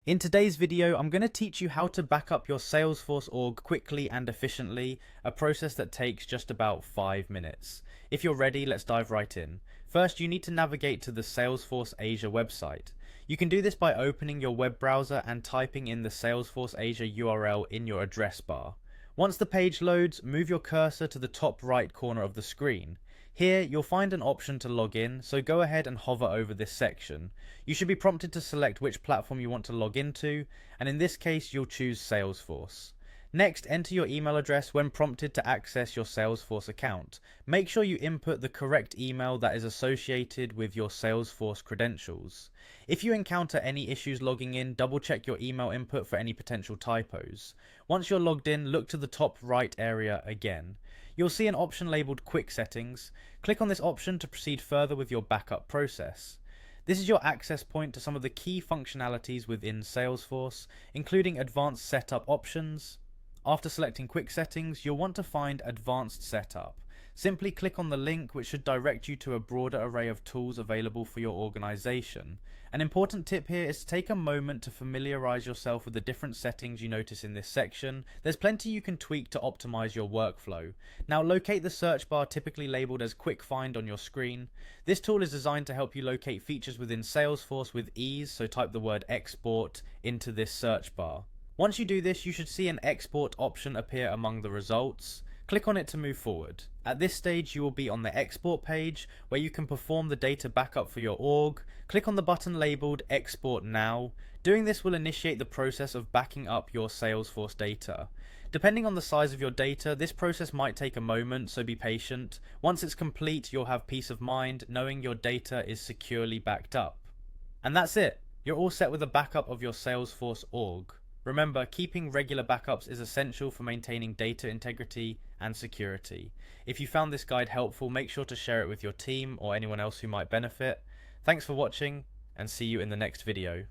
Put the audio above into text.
In today's video, I'm going to teach you how to back up your Salesforce org quickly and efficiently, a process that takes just about 5 minutes. If you're ready, let's dive right in. First, you need to navigate to the Salesforce Asia website. You can do this by opening your web browser and typing in the Salesforce Asia URL in your address bar. Once the page loads, move your cursor to the top right corner of the screen. Here, you'll find an option to log in, so go ahead and hover over this section. You should be prompted to select which platform you want to log into, and in this case, you'll choose Salesforce. Next, enter your email address when prompted to access your Salesforce account. Make sure you input the correct email that is associated with your Salesforce credentials. If you encounter any issues logging in, double check your email input for any potential typos. Once you're logged in, look to the top right area again. You'll see an option labeled Quick Settings. Click on this option to proceed further with your backup process. This is your access point to some of the key functionalities within Salesforce, including advanced setup options. After selecting Quick Settings, you'll want to find Advanced Setup. Simply click on the link, which should direct you to a broader array of tools available for your organization. An important tip here is to take a moment to familiarize yourself with the different settings you notice in this section. There's plenty you can tweak to optimize your workflow. Now locate the search bar typically labeled as Quick Find on your screen. This tool is designed to help you locate features within Salesforce with ease, so type the word export into this search bar. Once you do this, you should see an export option appear among the results. Click on it to move forward. At this stage, you will be on the export page where you can perform the data backup for your org. Click on the button labeled Export Now. Doing this will initiate the process of backing up your Salesforce data. Depending on the size of your data, this process might take a moment, so be patient. Once it's complete, you'll have peace of mind knowing your data is securely backed up. And that's it. You're all set with a backup of your Salesforce org. Remember, keeping regular backups is essential for maintaining data integrity and security. If you found this guide helpful, make sure to share it with your team or anyone else who might benefit. Thanks for watching, and see you in the next video.